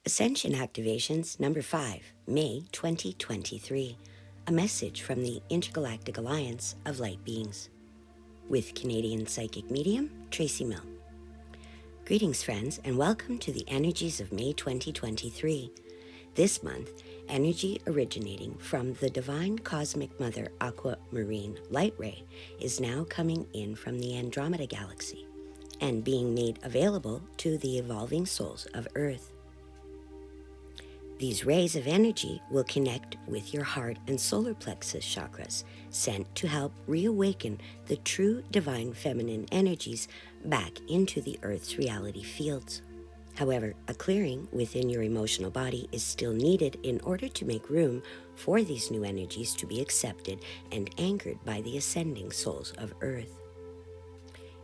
Ascension Activations number 5, May 2023. A message from the Intergalactic Alliance of Light Beings. With Canadian psychic medium, Tracey Milne. Greetings, friends, and welcome to the energies of May 2023. This month, energy originating from the Divine Cosmic Mother Aquamarine Light Ray is now coming in from the Andromeda Galaxy and being made available to the evolving souls of Earth. These rays of energy will connect with your heart and solar plexus chakras, sent to help reawaken the true divine feminine energies back into the Earth's reality fields. However, a clearing within your emotional body is still needed in order to make room for these new energies to be accepted and anchored by the ascending souls of Earth.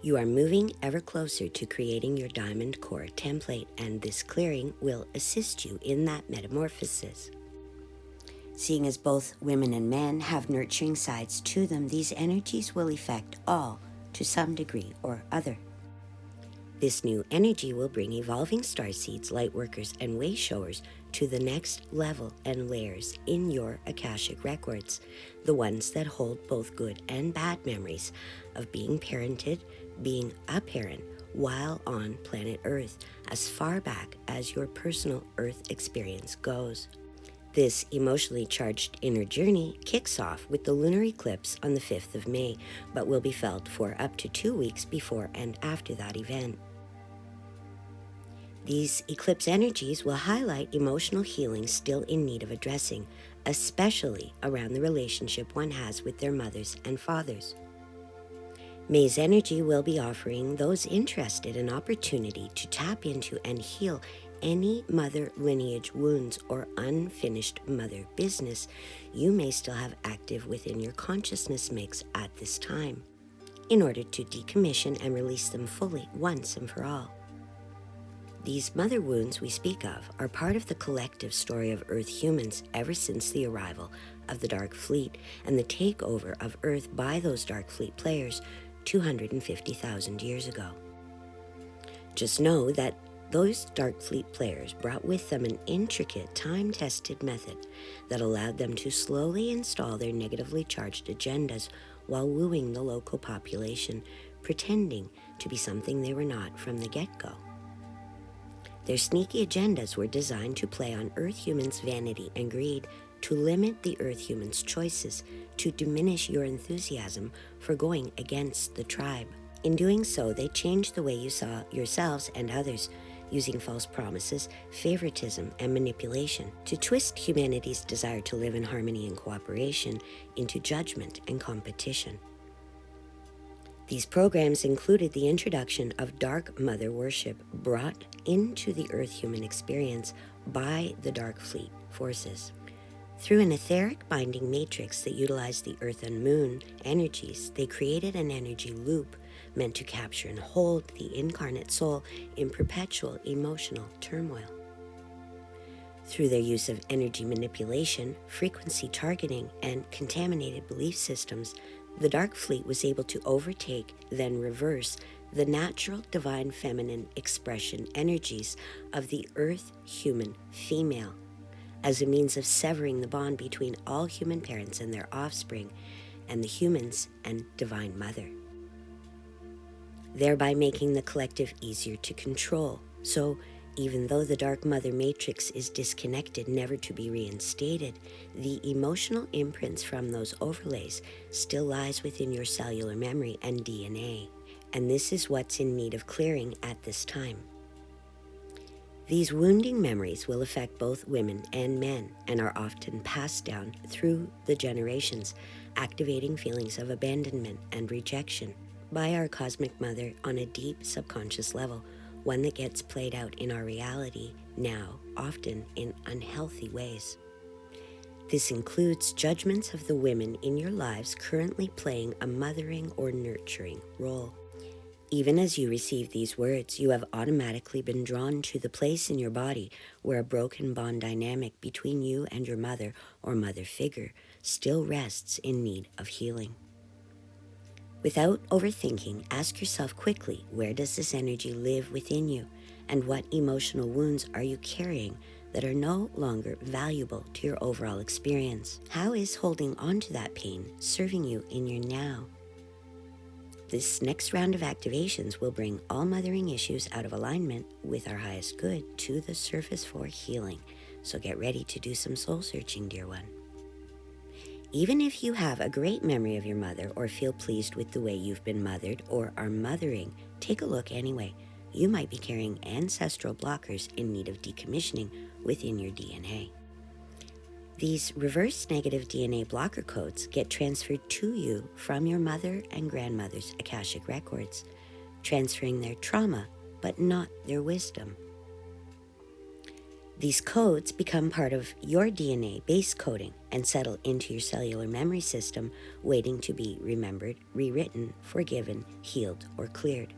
You are moving ever closer to creating your diamond core template, and this clearing will assist you in that metamorphosis. Seeing as both women and men have nurturing sides to them, these energies will affect all to some degree or other. This new energy will bring evolving starseeds, lightworkers, and way showers to the next level and layers in your Akashic records, the ones that hold both good and bad memories of being parented, being a parent while on planet Earth, as far back as your personal Earth experience goes. This emotionally charged inner journey kicks off with the lunar eclipse on the 5th of May, but will be felt for up to 2 weeks before and after that event. These eclipse energies will highlight emotional healing still in need of addressing, especially around the relationship one has with their mothers and fathers. May's energy will be offering those interested an opportunity to tap into and heal any mother lineage wounds or unfinished mother business you may still have active within your consciousness mix at this time, in order to decommission and release them fully once and for all. These mother wounds we speak of are part of the collective story of Earth humans ever since the arrival of the Dark Fleet and the takeover of Earth by those Dark Fleet players 250,000 years ago. Just know that those Dark Fleet players brought with them an intricate, time-tested method that allowed them to slowly install their negatively charged agendas while wooing the local population, pretending to be something they were not from the get-go. Their sneaky agendas were designed to play on Earth humans' vanity and greed, to limit the Earth humans' choices, to diminish your enthusiasm for going against the tribe. In doing so, they changed the way you saw yourselves and others, using false promises, favoritism, and manipulation to twist humanity's desire to live in harmony and cooperation into judgment and competition. These programs included the introduction of Dark Mother worship brought into the Earth human experience by the Dark Fleet forces. Through an etheric binding matrix that utilized the Earth and Moon energies, they created an energy loop meant to capture and hold the incarnate soul in perpetual emotional turmoil. Through their use of energy manipulation, frequency targeting, and contaminated belief systems, the Dark Fleet was able to overtake, then reverse, the natural divine feminine expression energies of the Earth human female as a means of severing the bond between all human parents and their offspring, and the humans and Divine Mother, thereby making the collective easier to control. So, even though the Dark Mother matrix is disconnected, never to be reinstated, the emotional imprints from those overlays still lies within your cellular memory and DNA, and this is what's in need of clearing at this time. These wounding memories will affect both women and men and are often passed down through the generations, activating feelings of abandonment and rejection by our Cosmic Mother on a deep subconscious level, one that gets played out in our reality now, often in unhealthy ways. This includes judgments of the women in your lives currently playing a mothering or nurturing role. Even as you receive these words, you have automatically been drawn to the place in your body where a broken bond dynamic between you and your mother or mother figure still rests in need of healing. Without overthinking, ask yourself quickly, where does this energy live within you? And what emotional wounds are you carrying that are no longer valuable to your overall experience? How is holding on to that pain serving you in your now? This next round of activations will bring all mothering issues out of alignment with our highest good to the surface for healing. So get ready to do some soul searching, dear one. Even if you have a great memory of your mother or feel pleased with the way you've been mothered or are mothering, take a look anyway. You might be carrying ancestral blockers in need of decommissioning within your DNA. These reverse negative DNA blocker codes get transferred to you from your mother and grandmother's Akashic records, transferring their trauma, but not their wisdom. These codes become part of your DNA base coding and settle into your cellular memory system, waiting to be remembered, rewritten, forgiven, healed, or cleared.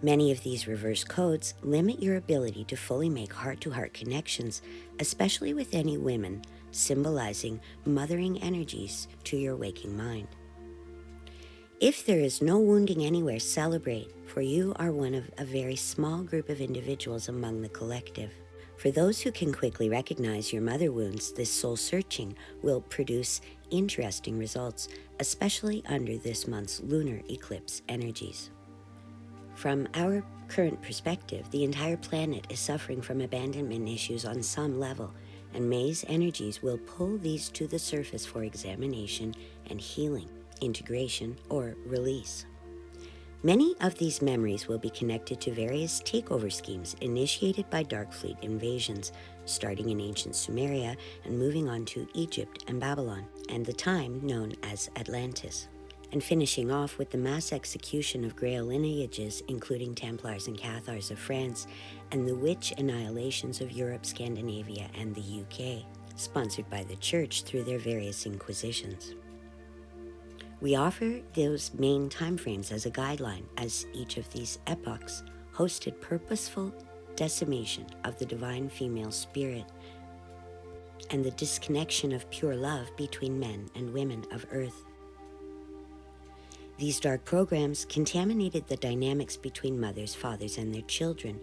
Many of these reverse codes limit your ability to fully make heart-to-heart connections, especially with any women, symbolizing mothering energies to your waking mind. If there is no wounding anywhere, celebrate, for you are one of a very small group of individuals among the collective. For those who can quickly recognize your mother wounds, this soul searching will produce interesting results, especially under this month's lunar eclipse energies. From our current perspective, the entire planet is suffering from abandonment issues on some level, and May's energies will pull these to the surface for examination and healing, integration, or release. Many of these memories will be connected to various takeover schemes initiated by Dark Fleet invasions, starting in ancient Sumeria and moving on to Egypt and Babylon, and the time known as Atlantis, and finishing off with the mass execution of Grail lineages, including Templars and Cathars of France, and the witch annihilations of Europe, Scandinavia, and the UK, sponsored by the Church through their various inquisitions. We offer those main timeframes as a guideline, as each of these epochs hosted purposeful decimation of the divine female spirit and the disconnection of pure love between men and women of Earth. These dark programs contaminated the dynamics between mothers, fathers, and their children,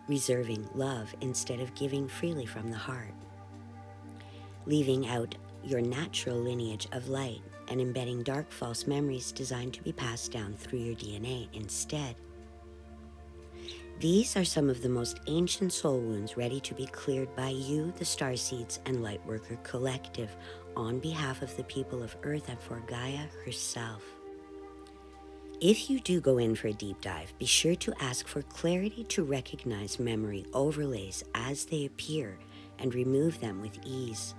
reserving love instead of giving freely from the heart, leaving out your natural lineage of light and embedding dark false memories designed to be passed down through your DNA instead. These are some of the most ancient soul wounds ready to be cleared by you, the Starseeds and Lightworker Collective, on behalf of the people of Earth and for Gaia herself. If you do go in for a deep dive, be sure to ask for clarity to recognize memory overlays as they appear and remove them with ease.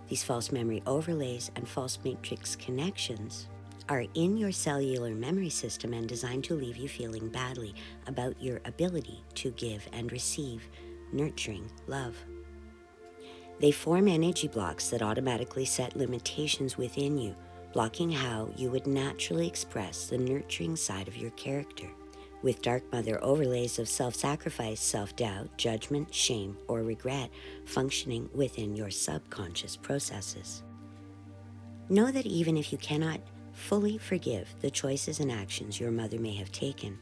These false memory overlays and false matrix connections are in your cellular memory system and designed to leave you feeling badly about your ability to give and receive nurturing love. They form energy blocks that automatically set limitations within you, blocking how you would naturally express the nurturing side of your character, with dark mother overlays of self-sacrifice, self-doubt, judgment, shame, or regret functioning within your subconscious processes. Know that even if you cannot fully forgive the choices and actions your mother may have taken,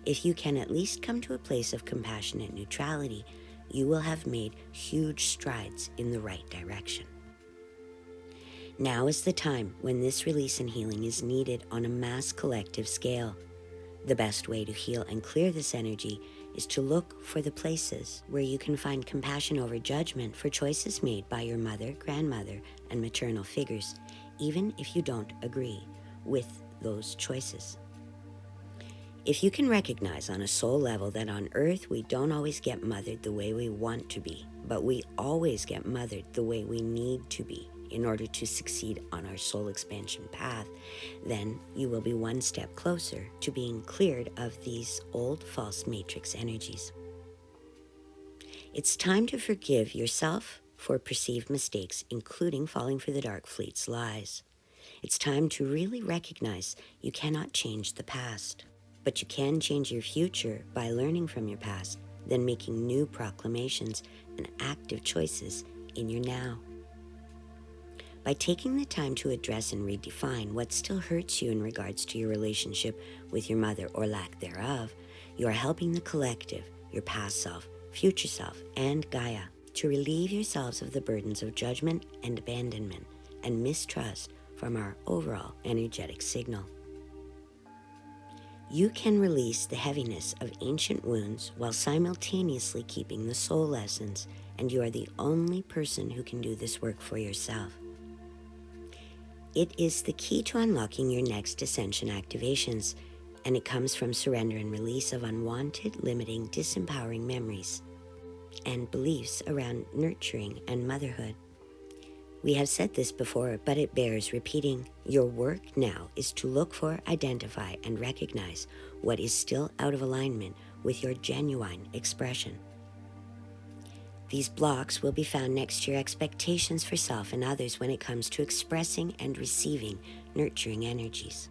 if you can at least come to a place of compassionate neutrality, you will have made huge strides in the right direction. Now is the time when this release and healing is needed on a mass collective scale. The best way to heal and clear this energy is to look for the places where you can find compassion over judgment for choices made by your mother, grandmother, and maternal figures, even if you don't agree with those choices. If you can recognize on a soul level that on Earth we don't always get mothered the way we want to be, but we always get mothered the way we need to be in order to succeed on our soul expansion path, then you will be one step closer to being cleared of these old false matrix energies. It's time to forgive yourself for perceived mistakes, including falling for the Dark Fleet's lies. It's time to really recognize you cannot change the past, but you can change your future by learning from your past, then making new proclamations and active choices in your now. By taking the time to address and redefine what still hurts you in regards to your relationship with your mother or lack thereof, you are helping the collective your past self, future self, and Gaia to relieve yourselves of the burdens of judgment and abandonment and mistrust from our overall energetic signal. You can release the heaviness of ancient wounds while simultaneously keeping the soul lessons, and you are the only person who can do this work for yourself. It is the key to unlocking your next Ascension Activations, and it comes from surrender and release of unwanted, limiting, disempowering memories and beliefs around nurturing and motherhood. We have said this before, but it bears repeating. Your work now is to look for, identify, and recognize what is still out of alignment with your genuine expression. These blocks will be found next to your expectations for self and others when it comes to expressing and receiving nurturing energies.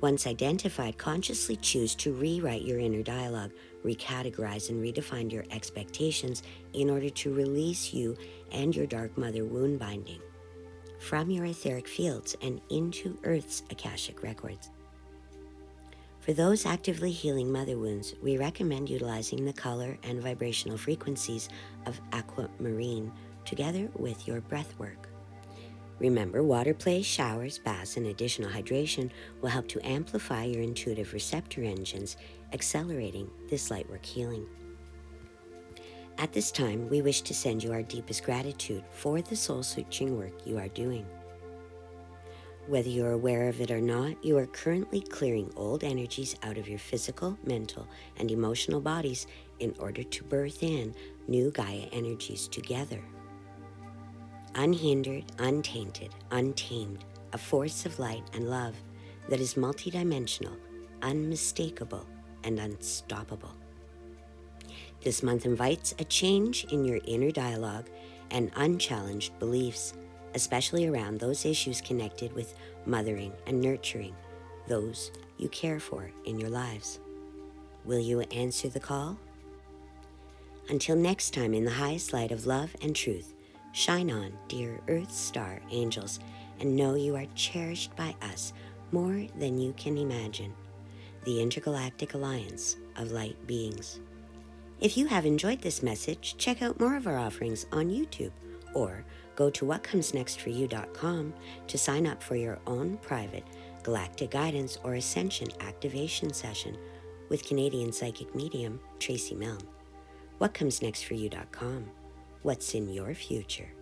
Once identified, consciously choose to rewrite your inner dialogue, recategorize and redefine your expectations in order to release you and your dark mother wound binding from your etheric fields and into Earth's Akashic records. For those actively healing mother wounds, we recommend utilizing the color and vibrational frequencies of aquamarine together with your breath work. Remember, water play, showers, baths, and additional hydration will help to amplify your intuitive receptor engines, accelerating this lightwork healing. At this time, we wish to send you our deepest gratitude for the soul-searching work you are doing. Whether you're aware of it or not, you are currently clearing old energies out of your physical, mental, and emotional bodies in order to birth in new Gaia energies together. Unhindered, untainted, untamed, a force of light and love that is multidimensional, unmistakable, and unstoppable. This month invites a change in your inner dialogue and unchallenged beliefs, especially around those issues connected with mothering and nurturing those you care for in your lives. Will you answer the call? Until next time, in the highest light of love and truth, shine on, dear Earth Star Angels, and know you are cherished by us more than you can imagine, the Intergalactic Alliance of Light Beings. If you have enjoyed this message, check out more of our offerings on YouTube, or go to whatcomesnextforyou.com to sign up for your own private galactic guidance or Ascension Activation session with Canadian psychic medium Tracey Milne. Whatcomesnextforyou.com. What's in your future?